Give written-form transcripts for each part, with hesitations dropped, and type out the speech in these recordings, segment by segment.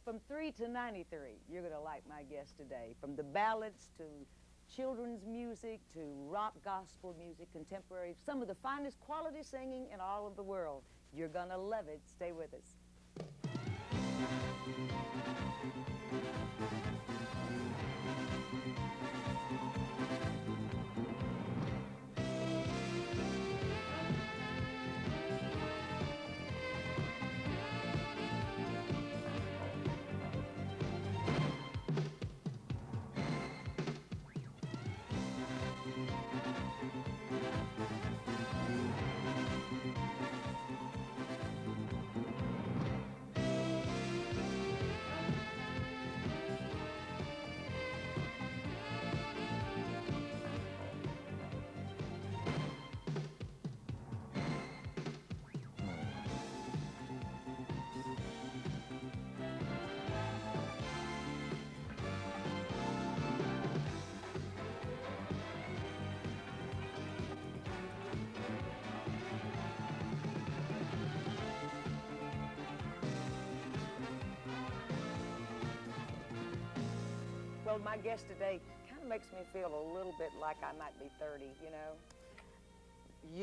From 3 to 93, you're going to like my guest today. From the ballads to children's music to rock gospel music, contemporary, some of the finest quality singing in all of the world. You're going to love it. Stay with us. Well, my guest today kind of makes me feel a little bit like I might be 30, you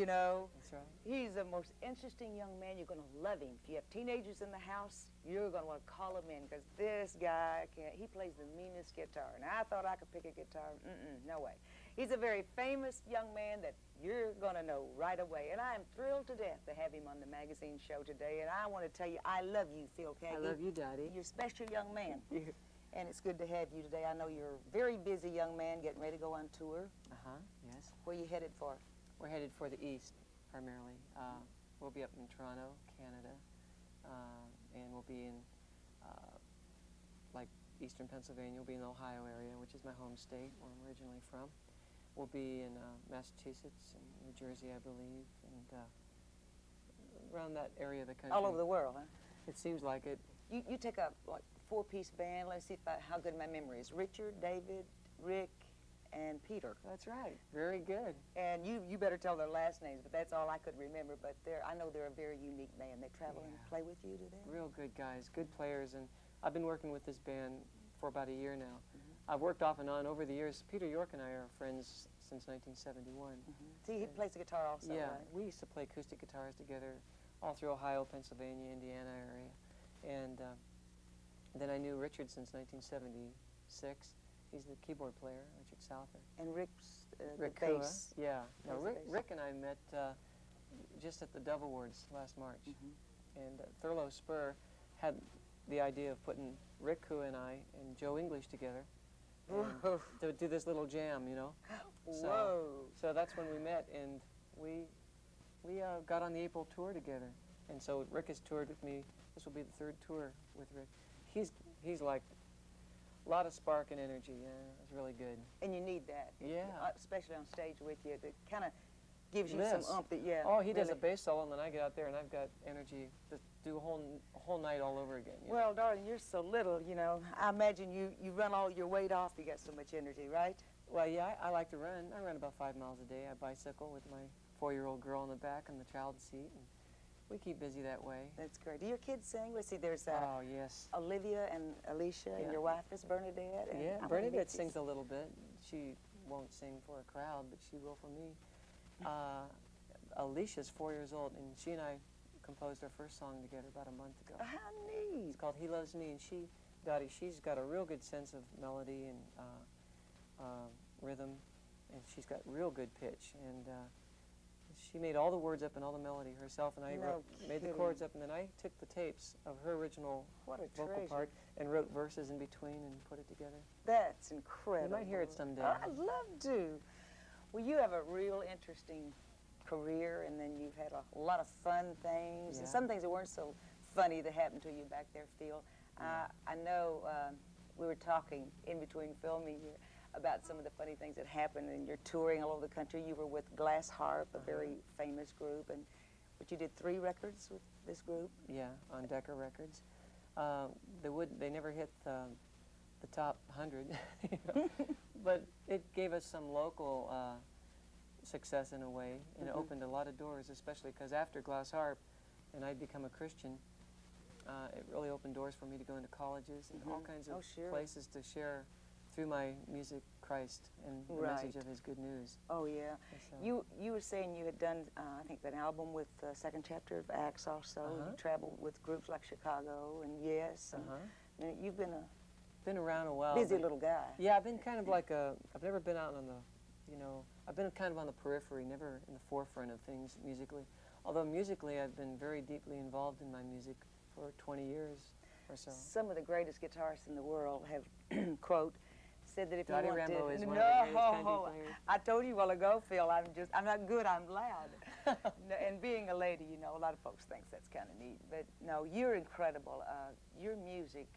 know? That's right. He's the most interesting young man. You're going to love him. If you have teenagers in the house, you're going to want to call him in because this guy, he plays the meanest guitar. And I thought I could pick a guitar. No way. He's a very famous young man that you're going to know right away. And I am thrilled to death to have him on the magazine show today. And I want to tell you, I love you, Phil Keaggy. I love you, Dottie. You're a special young man. And it's good to have you today. I know you're a very busy young man getting ready to go on tour. Yes. Where are you headed for? We're headed for the East, primarily. We'll be up in Toronto, Canada, and we'll be in, like, eastern Pennsylvania. We'll be in the Ohio area, which is my home state, where I'm originally from. We'll be in Massachusetts and New Jersey, I believe, and around that area of the country. All over the world, huh? It seems like it. You take a, like, four-piece band. Let's see how good my memory is. Richard, David, Rick, and Peter. That's right. Very good. And you better tell their last names, but that's all I could remember. But I know they're a very unique band. They travel and play with you, do they? Real good guys, good players, and I've been working with this band for about a year now. I've worked off and on over the years. Peter York and I are friends since 1971. See, he plays the guitar also, yeah, right? we used to play acoustic guitars together all through Ohio, Pennsylvania, Indiana area. And then I knew Richard since 1976. He's the keyboard player, Richard Souther. And Rick's Rick the bass. Yeah. Now, Rick and I met just at the Dove Awards last March. And Thurlow Spur had the idea of putting Rick Kua and I and Joe English together to do this little jam, you know. Whoa! So that's when we met, and we got on the April tour together. And so Rick has toured with me. This will be the third tour with Rick. He's like a lot of spark and energy. Yeah, it's really good. And you need that. Yeah. Especially on stage with you. It kind of gives you This. some oomph. Oh, he does a bass solo, and then I get out there and I've got energy to do a whole night all over again. Well, darling, you're so little, you know. I imagine you run all your weight off. You got so much energy, right? Well, yeah, I like to run. I run about 5 miles a day. I bicycle with my 4-year-old girl in the back in the child seat. And we keep busy that way. That's great. Do your kids sing? Let's see, there's oh, yes. Olivia and Alicia, and your wife is Bernadette. And yeah, Bernadette sings a little bit. She won't sing for a crowd, but she will for me. Alicia's 4 years old, and she and I composed our first song together about a month ago. How neat. It's called He Loves Me, and Dottie, she's got a real good sense of melody and rhythm, and she's got real good pitch. And she made all the words up and all the melody herself, and I made the chords up, and then I took the tapes of her original vocal part and wrote verses in between and put it together. That's incredible. You might hear it someday. I'd love to. Well, you have a real interesting career, and then you've had a lot of fun things, and some things that weren't so funny that happened to you back there, Phil. I know we were talking in between filming here about some of the funny things that happened, and you're touring all over the country. You were with Glass Harp, a very famous group, but you did 3 records with this group. Yeah, on Decca Records. They never hit the top 100, you know? But it gave us some local success in a way, and it opened a lot of doors, especially because after Glass Harp, and I'd become a Christian, it it really opened doors for me to go into colleges and all kinds of sure. places to share through my music Christ and the message of His good news. Oh, yeah. So, You were saying you had done, I think, an album with the second chapter of Acts also. You traveled with groups like Chicago and Yes. And you've been a been around a while. busy little guy. Yeah, I've been kind of like I've never been out on the, I've been kind of on the periphery, never in the forefront of things musically. Although musically, I've been very deeply involved in my music for 20 years or so. Some of the greatest guitarists in the world have, quote, said that if Dottie you want Rambo to... is one of the greatest country players. I told you a while ago, Phil, I'm not good, I'm loud. And being a lady, a lot of folks think that's kind of neat. But no, you're incredible. Your music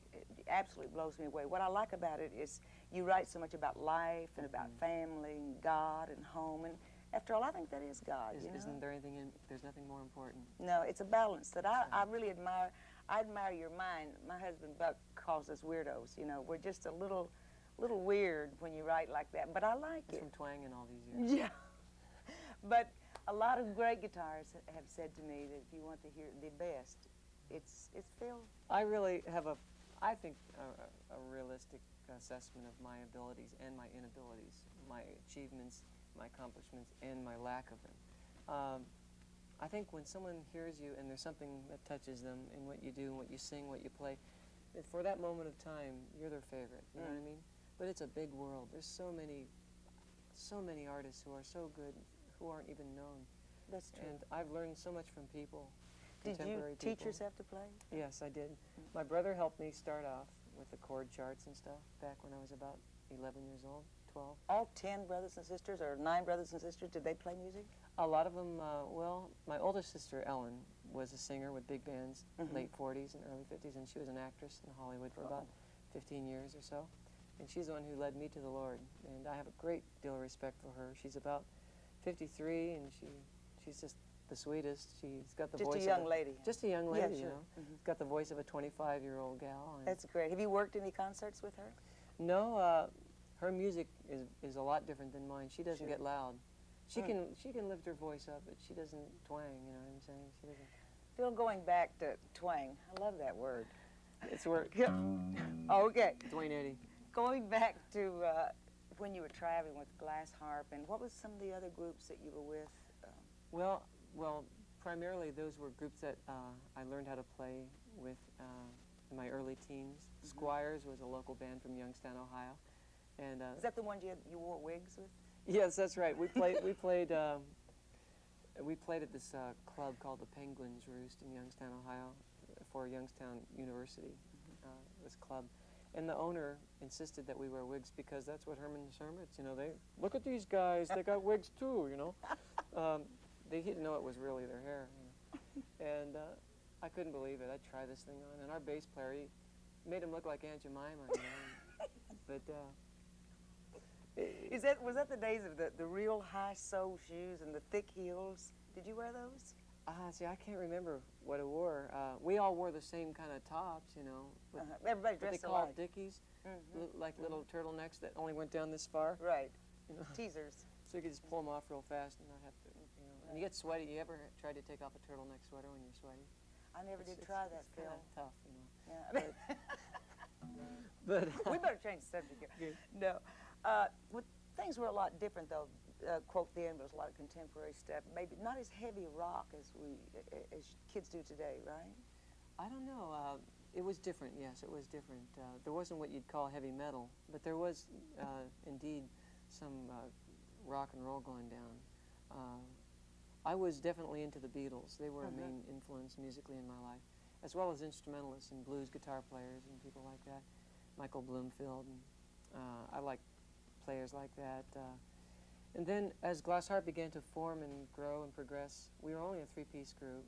absolutely blows me away. What I like about it is you write so much about life and about family and God and home. And after all, I think that is God, Isn't there anything there's nothing more important? No, it's a balance that I really admire. I admire your mind. My husband, Buck, calls us weirdos. We're just a little weird when you write like that, but I like it. From twanging all these years. Yeah. But a lot of great guitarists have said to me that if you want to hear the best, it's Phil. I really have a realistic assessment of my abilities and my inabilities, my achievements, my accomplishments, and my lack of them. I think when someone hears you and there's something that touches them in what you do, what you sing, what you play, for that moment of time, you're their favorite. You know what I mean? But it's a big world. There's so many artists who are so good who aren't even known. That's true. And I've learned so much from people. Did you teach yourself to play? Yes, I did. My brother helped me start off with the chord charts and stuff back when I was about 11 years old, 12. All 10 brothers and sisters, or 9 brothers and sisters, did they play music? A lot of them, well, my oldest sister, Ellen, was a singer with big bands, late 40s and early 50s, and she was an actress in Hollywood for about 15 years or so. And she's the one who led me to the Lord, and I have a great deal of respect for her. She's about 53, and she's just the sweetest. She's got the voice Just a young lady. Just a young lady, yeah, sure. She's got the voice of a 25-year-old gal. That's great. Have you worked any concerts with her? No, her music is a lot different than mine. She doesn't get loud. She can lift her voice up, but she doesn't twang, you know what I'm saying? She doesn't. Phil, going back to twang, I love that word. It's work. Okay. Dwayne Eddy. Going back to when you were traveling with Glass Harp, and what was some of the other groups that you were with? Well, primarily those were groups that I learned how to play with in my early teens. Squires was a local band from Youngstown, Ohio, and is that the ones you wore wigs with? Yes, that's right. We played at this club called the Penguins Roost in Youngstown, Ohio, for Youngstown University. This club, and the owner insisted that we wear wigs because that's what Herman's Hermits. They look at these guys. They got wigs too. They didn't know it was really their hair. And I couldn't believe it. I'd try this thing on, and our bass player, he made him look like Aunt Jemima. But. Was that the days of the real high sole shoes and the thick heels? Did you wear those? See, I can't remember what I wore. We all wore the same kind of tops, with Everybody what they dressed called alike. Dickies, like little turtlenecks that only went down this far. Right. Teasers. So you could just pull them off real fast and not have to, And you get sweaty. You ever tried to take off a turtleneck sweater when you're sweaty? I never did try that, Phil. It's tough, Yeah. But we better change the subject here. No. Things were a lot different, though. Quote the end, there was a lot of contemporary stuff. Maybe not as heavy rock as kids do today, right? I don't know. It was different. Yes, it was different. There wasn't what you'd call heavy metal, but there was indeed some rock and roll going down. I was definitely into the Beatles. They were a main influence musically in my life, as well as instrumentalists and blues guitar players and people like that. Michael Bloomfield. And, I like players like that. And then as Glass Harp began to form and grow and progress, we were only a 3-piece group,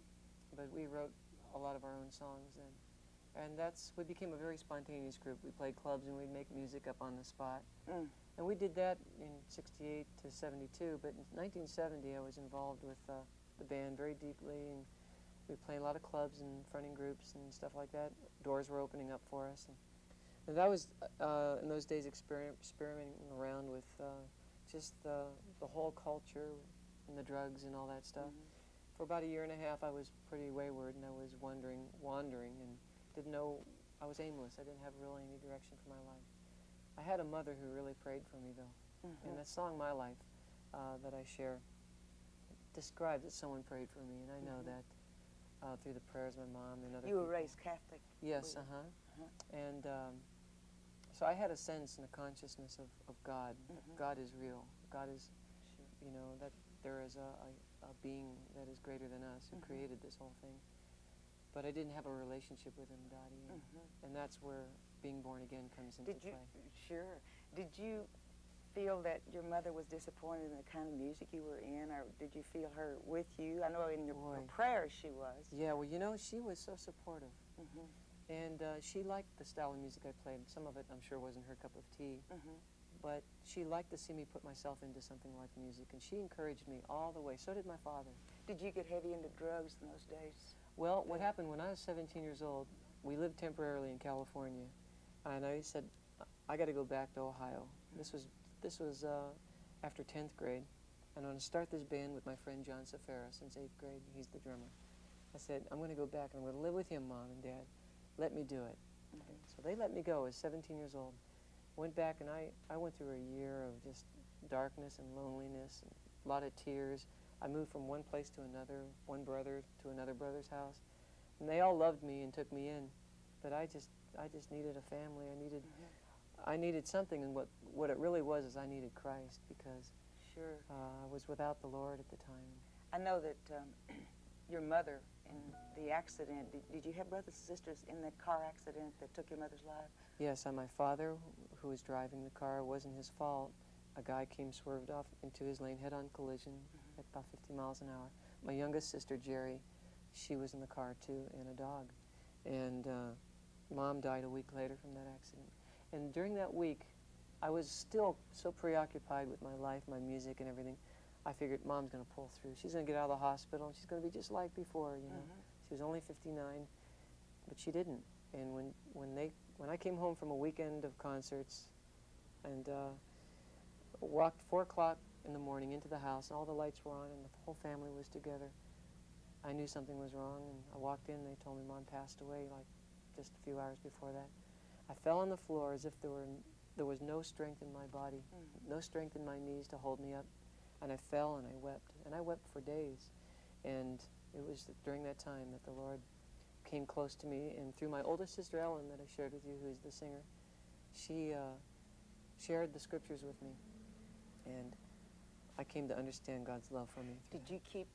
but we wrote a lot of our own songs then. And we became a very spontaneous group. We played clubs and we'd make music up on the spot. And we did that in 68 to 72, but in 1970 I was involved with the band very deeply, and we were playing a lot of clubs and fronting groups and stuff like that. Doors were opening up for us. And that was, in those days, experimenting around with just the whole culture and the drugs and all that stuff. For about a year and a half, I was pretty wayward, and I was wandering, and didn't know, I was aimless. I didn't have really any direction for my life. I had a mother who really prayed for me, though. And that song, My Life, that I share, describes that someone prayed for me, and I know that through the prayers of my mom and other You were people. raised Catholic? Yes, And so I had a sense and a consciousness of God, that God is real. God is, you know, that there is a being that is greater than us who created this whole thing. But I didn't have a relationship with him, Dottie, and that's where being born again comes into play. Sure. Did you feel that your mother was disappointed in the kind of music you were in, or did you feel her with you? I know in your prayers she was. Yeah, well, you know, she was so supportive. And she liked the style of music I played. Some of it, I'm sure, wasn't her cup of tea. But she liked to see me put myself into something like music, and she encouraged me all the way. So did my father. Did you get heavy into drugs in those days? Well, what happened when I was 17 years old, we lived temporarily in California, and I said, I got to go back to Ohio. This was after 10th grade, and I'm going to start this band with my friend John Safara since 8th grade. He's the drummer. I said, I'm going to go back, and I'm going to live with him, Mom and Dad. Let me do it. So they let me go. I was 17 years old. Went back, and I went through a year of just darkness and loneliness and a lot of tears. I moved from one place to another, one brother to another brother's house, and they all loved me and took me in, but I just needed a family. I needed something, and what it really was is I needed Christ, because I was without the Lord at the time. I know that your mother, in the accident, did you have brothers and sisters in that car accident that took your mother's life? Yes, my father, who was driving the car, wasn't his fault. A guy came swerved off into his lane, head-on collision at about 50 miles an hour. My youngest sister, Jerry, she was in the car too, and a dog. And Mom died a week later from that accident. And during that week, I was still so preoccupied with my life, my music and everything. I figured Mom's going to pull through. She's going to get out of the hospital, and she's going to be just like before, you know. She was only 59, but she didn't. And when I came home from a weekend of concerts and walked 4 o'clock in the morning into the house, and all the lights were on, and the whole family was together, I knew something was wrong, and I walked in, and they told me Mom passed away like just a few hours before that. I fell on the floor as if there was no strength in my body, no strength in my knees to hold me up, and I fell and I wept for days. And it was during that time that the Lord came close to me, and through my oldest sister Ellen that I shared with you, who's the singer, she shared the scriptures with me, and I came to understand God's love for me. Did you keep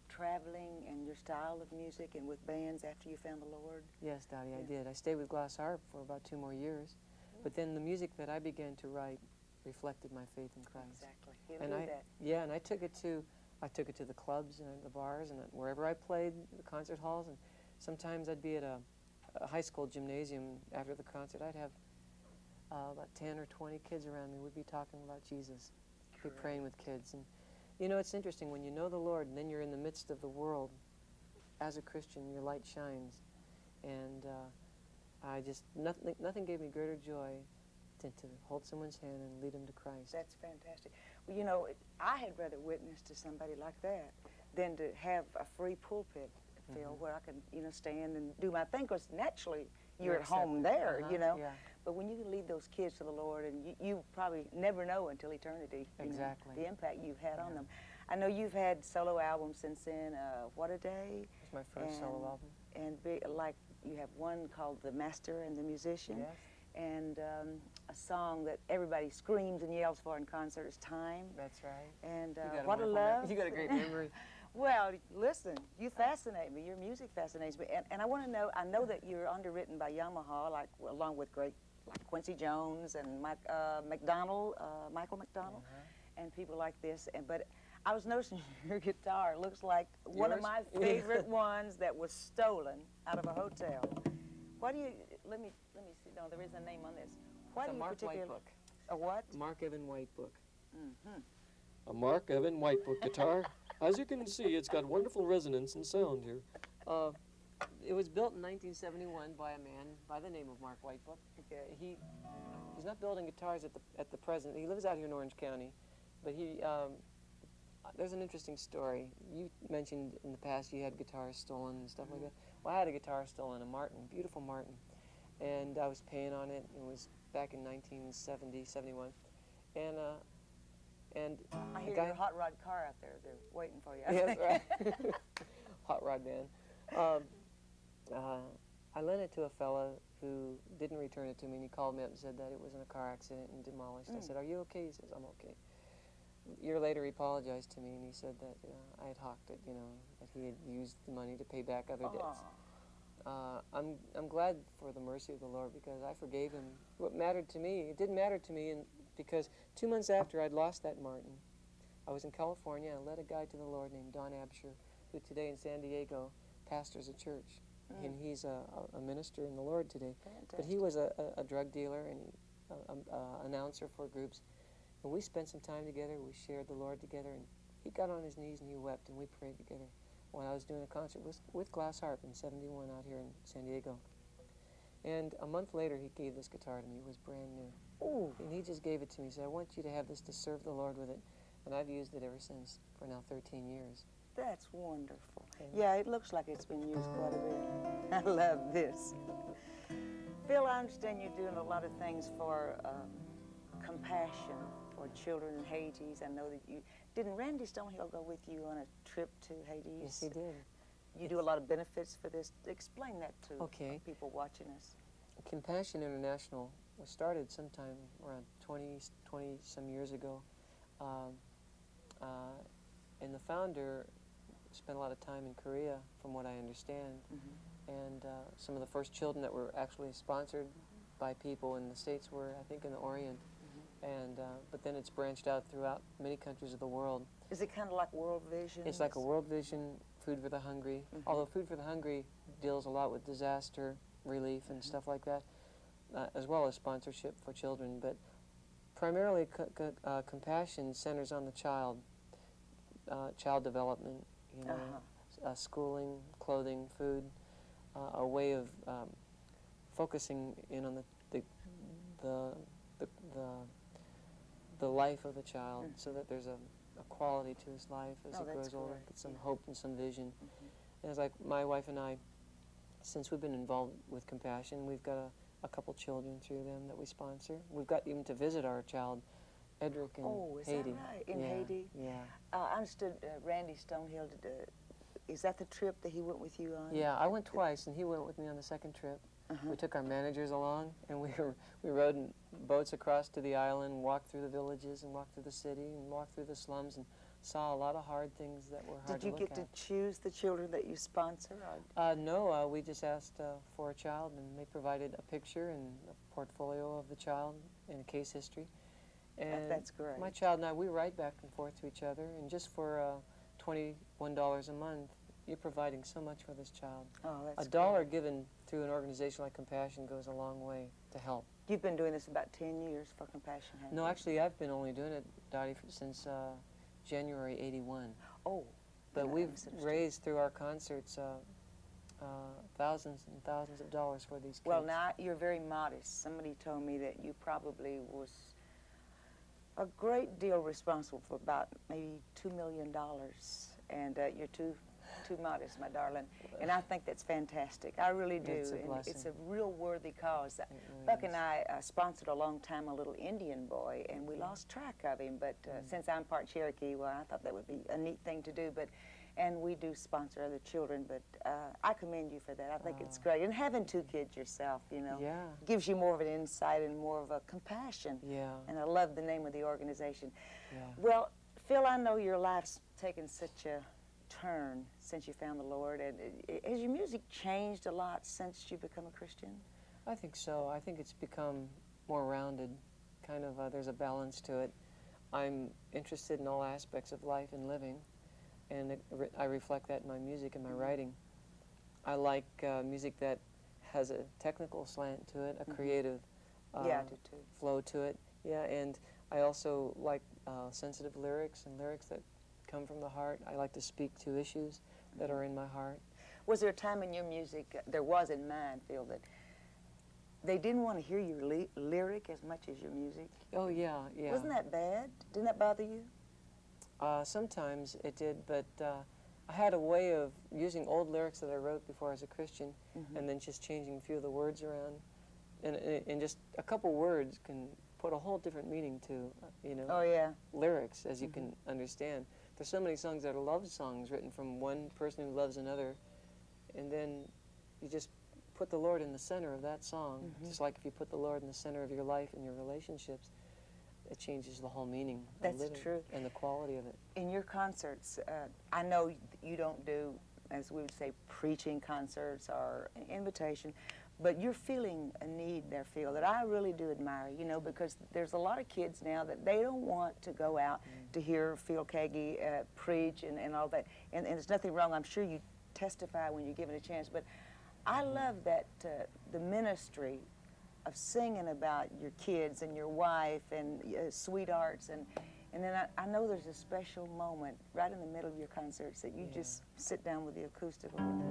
traveling and your style of music and with bands after you found the Lord? Yes, Dottie, I did. I stayed with Glass Harp for about 2 more years, but then the music that I began to write reflected my faith in Christ. Exactly. And I took it to the clubs and the bars and wherever I played, the concert halls, and sometimes I'd be at a high school gymnasium after the concert. I'd have about 10 or 20 kids around me. We'd be talking about Jesus, be praying with kids. And you know, it's interesting, when you know the Lord and then you're in the midst of the world, as a Christian, your light shines. And nothing gave me greater joy than to hold someone's hand and lead them to Christ. That's fantastic. Well, you know, I had rather witness to somebody like that than to have a free pulpit, Phil, where I can, you know, stand and do my thing, because naturally you're at home there, you know. Yeah. But when you can lead those kids to the Lord, and you probably never know until eternity, exactly, the impact you've had on them. I know you've had solo albums since then. What a Day. It's my first solo album. And like you have one called The Master and the Musician. Yes. And a song that everybody screams and yells for in concert is Time. That's right. And What a Love. You got a great memory. Well, listen, you fascinate me. Your music fascinates me. And I want to know, I know that you're underwritten by Yamaha, like along with great, like Quincy Jones and Michael McDonald, and people like this. But I was noticing your guitar looks like one of my favorite ones that was stolen out of a hotel. Why do you, let me see, no, there is a name on this. Why It's do a you Mark White book. A what? Mark Evan White book. A Mark Evan White book guitar. As you can see, it's got wonderful resonance and sound here. It was built in 1971 by a man by the name of Mark Whitebook. Okay. He's not building guitars at the present. He lives out here in Orange County, but there's an interesting story. You mentioned in the past you had guitars stolen and stuff like that. Well, I had a guitar stolen, a Martin, beautiful Martin, and I was paying on it. It was back in 1970, 71, and I the hear guy, your hot rod car out there. They're waiting for you. yes, right, hot rod band. I lent it to a fella who didn't return it to me, and he called me up and said that it was in a car accident and demolished. I said, "Are you okay?" He says, "I'm okay." A year later, he apologized to me, and he said that I had hawked it, that he had used the money to pay back other debts. I'm glad for the mercy of the Lord because I forgave him. What mattered to me, it didn't matter to me, because 2 months after I'd lost that Martin, I was in California. I led a guy to the Lord named Don Absher, who today in San Diego pastors a church, and he's a minister in the Lord today. Fantastic. But he was a drug dealer and announcer for groups. And we spent some time together. We shared the Lord together, and he got on his knees and he wept, and we prayed together when I was doing a concert with Glass Harp in '71 out here in San Diego. And a month later, he gave this guitar to me. It was brand new. Ooh. And he just gave it to me. He said, "I want you to have this to serve the Lord with it." And I've used it ever since, for now 13 years. That's wonderful. Yeah, it looks like it's been used quite a bit. I love this. Phil, I understand you're doing a lot of things for compassion for children in Haiti. I know that didn't Randy Stonehill go with you on a trip to Haiti? Yes, he did. You do a lot of benefits for this. Explain that to Okay. people watching us. Compassion International was started sometime around 20 some years ago. And the founder spent a lot of time in Korea, from what I understand. And some of the first children that were actually sponsored by people in the States were, I think, in the Orient. And but then it's branched out throughout many countries of the world. Is it kind of like World Vision? It's like a World Vision, Food for the Hungry. Although Food for the Hungry deals a lot with disaster relief and stuff like that, as well as sponsorship for children. But primarily, compassion centers on the child, child development, schooling, clothing, food, a way of focusing in on the life of the child, so that there's a quality to his life as he grows older, get some hope and some vision. And it's like my wife and I, since we've been involved with Compassion, we've got a couple children through them that we sponsor. We've got even to visit our child, Edric, in Haiti. Is that right? In Haiti? Yeah. I understood Randy Stonehill is that the trip that he went with you on? Yeah, I went twice, and he went with me on the second trip. We took our managers along, and we rode in boats across to the island, walked through the villages, and walked through the city, and walked through the slums, and saw a lot of hard things that were hard to look at. Did you get to choose the children that you sponsor? No, we just asked for a child, and they provided a picture and a portfolio of the child and a case history. And that's great. My child and I, we ride back and forth to each other, and just for $21 a month, you're providing so much for this child. Oh, that's a dollar given through an organization like Compassion goes a long way to help. You've been doing this about 10 years for Compassion, haven't No, you? actually, I've been only doing it, Dottie, since January '81. Oh. But yeah, we've raised through our concerts thousands and thousands of dollars for these kids. Well, now you're very modest. Somebody told me that you probably was a great deal responsible for about maybe $2 million, and you're too modest, my darling. And I think that's fantastic. I really do. It's a and blessing. it's a real worthy cause. Really Buck is. and I sponsored a long time a little Indian boy, and we lost track of him. But since I'm part Cherokee, well, I thought that would be a neat thing to do. And we do sponsor other children. But I commend you for that. I think it's great. And having 2 kids yourself, Yeah. gives you more of an insight and more of a compassion. Yeah. And I love the name of the organization. Yeah. Well, Phil, I know your life's taken such a turn since you found the Lord. And has your music changed a lot since you become a Christian? I think so. I think it's become more rounded. Kind of, there's a balance to it. I'm interested in all aspects of life and living, and I reflect that in my music and my writing. I like music that has a technical slant to it, a creative Yeah, I do too. flow to it. Yeah, and I also like sensitive lyrics and lyrics that come from the heart. I like to speak to issues that are in my heart. Was there a time in your music, there was in mine, Phil, that they didn't want to hear your lyric as much as your music? Oh, yeah, yeah. Wasn't that bad? Didn't that bother you? Sometimes it did, but I had a way of using old lyrics that I wrote before I was a Christian, and then just changing a few of the words around, and just a couple words can put a whole different meaning to, you know, Oh, yeah. lyrics, as you can understand. There's so many songs that are love songs written from one person who loves another, and then you just put the Lord in the center of that song. Just like if you put the Lord in the center of your life and your relationships, it changes the whole meaning of That's living true. and the quality of it. In your concerts, I know you don't do, as we would say, preaching concerts or invitation, but you're feeling a need there, Phil, that I really do admire, you know, because there's a lot of kids now that they don't want to go out to hear Phil Keaggy preach and all that. And there's nothing wrong. I'm sure you testify when you're given a chance, but I love that the ministry of singing about your kids and your wife and sweethearts, and then I know there's a special moment right in the middle of your concerts that you just sit down with the acoustic and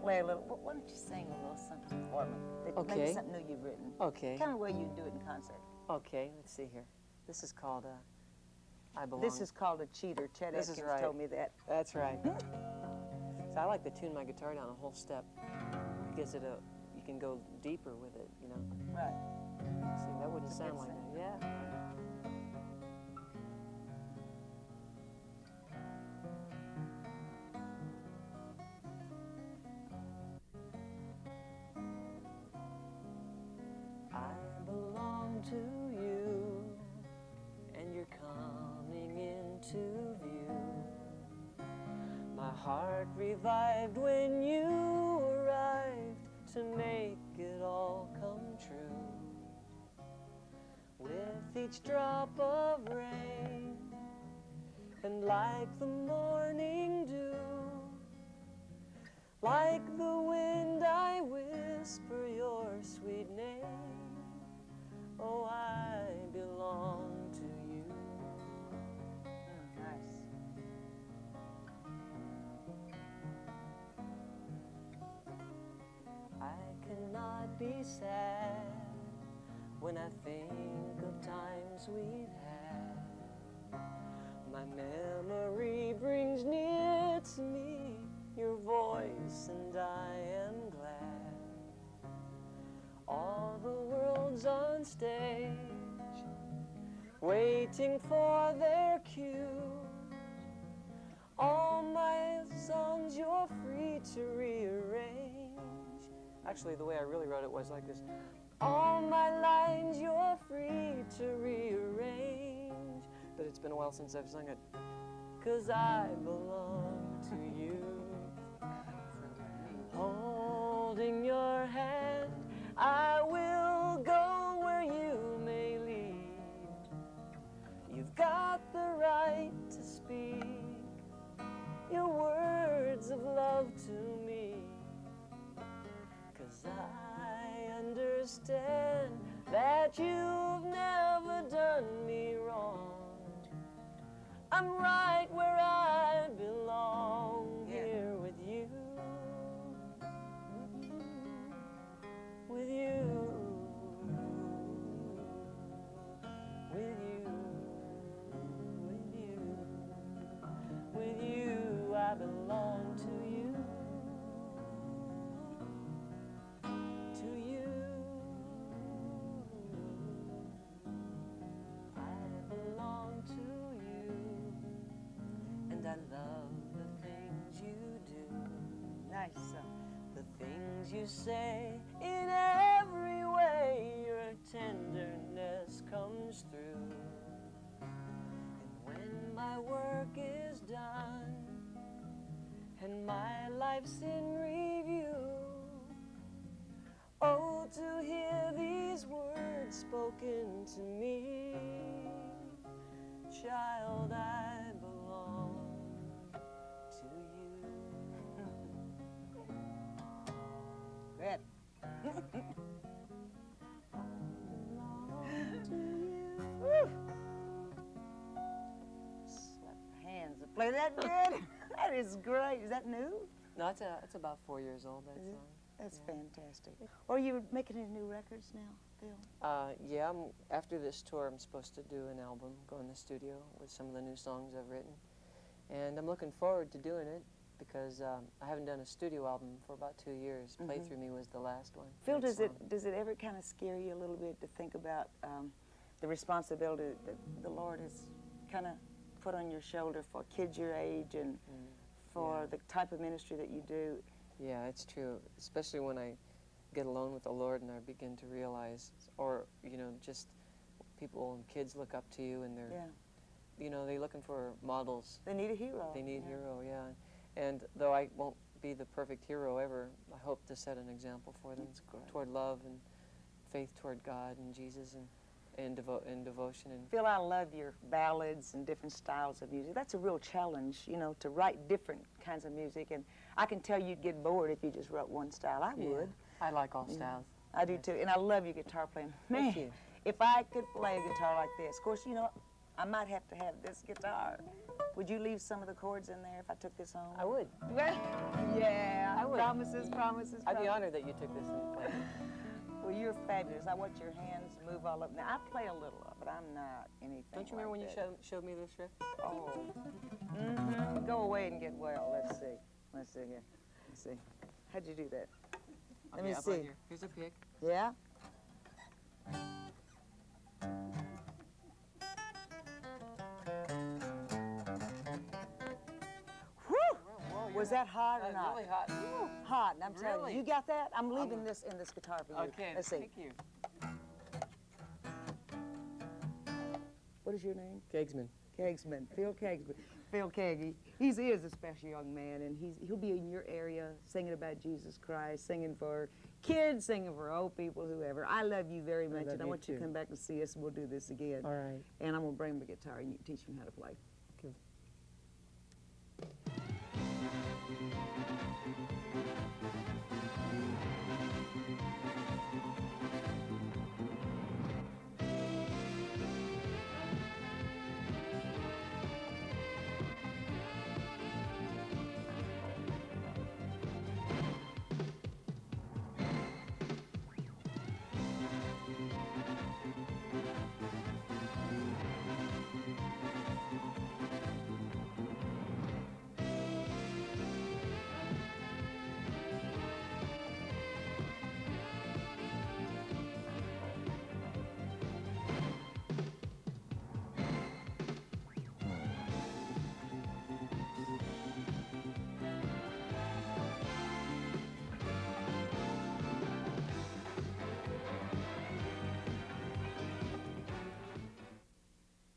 play a little. Why don't you sing a little something for me? Maybe Okay. something new you've written. Okay. Tell me where you do it in concert. Okay, let's see here. This is called I Belong. This is called a cheater. Chet This is Atkins right. told me that. That's right. So I like to tune my guitar down a whole step. It gives it you can go deeper with it, you know. Right. See, that wouldn't It's a sound good like sound. that. Yeah. I belong to you, and you're coming into view. My heart revived when you arrived to make it all come true. With each drop of rain, and like the morning dew, like the wind I whisper your sweet name. Oh, I belong to you. Nice. I cannot be sad when I think of times we've had. My memory brings near to me your voice, and I am glad. All the world's on stage, waiting for their cue. All my songs you're free to rearrange. Actually, the way I really wrote it was like this. All my lines you're free to rearrange. But it's been a while since I've sung it. 'Cause I belong to you. Holding your hand, I will go where you may lead. You've got the right to speak your words of love to me. 'Cause I understand that you've never done me wrong. I'm right where I belong, here with you. With you. With you. With you. With you, I belong to you. To you. I belong to you. And I love the things you do. Nice. The things you say in every way, your tenderness comes through. And when my work is done and my life's in review, oh, to hear these words spoken to me, child, I belong to you. Good. Woo. Slap your hands and play that good. That is great. Is that new? No, it's about 4 years old, that song. That's fantastic. Are you making any new records now, Phil? Yeah, after this tour, I'm supposed to do an album, go in the studio with some of the new songs I've written. And I'm looking forward to doing it. because I haven't done a studio album for about 2 years. Play Through Me was the last one. Phil, Next does it ever kind of scare you a little bit to think about the responsibility that the Lord has kind of put on your shoulder for kids your age and for the type of ministry that you do? Yeah, it's true, especially when I get alone with the Lord and I begin to realize, or, you know, just people and kids look up to you and they're, you know, they're looking for models. They need a hero. They need a hero, yeah. And though I won't be the perfect hero ever, I hope to set an example for them toward love and faith toward God and Jesus and devotion. And Phil, I love your ballads and different styles of music. That's a real challenge, you know, to write different kinds of music. And I can tell you'd get bored if you just wrote one style. I would. I like all styles. I do too. And I love your guitar playing. Man, Thank you. if I could play a guitar like this, of course, you know, I might have to have this guitar. Would you leave some of the chords in there if I took this home? I would. Yeah, I would. promises. I'd be honored that you took this and played it. Well, you're fabulous. I watch your hands move all up. Now, I play a little, but I'm not anything. Don't you remember when you showed me this riff? Oh. Go away and get well. Let's see. Let's see here. Let's see. How'd you do that? Let me up see. right here. Here's a pick. Yeah? Whew! Was that hot or not? Really hot. Hot, and I'm telling Really? you. You got that? I'm leaving this in this guitar for you. Okay, Let's see. thank you. What is your name? Keagsman. Keagsman, Phil Keagsman. Phil Keaggy. He is a special young man, and he'll be in your area singing about Jesus Christ, singing for kids, singing for old people, whoever. I love you very much, and I want you to come back and see us, and we'll do this again. All right. And I'm going to bring my guitar, and you can teach me how to play.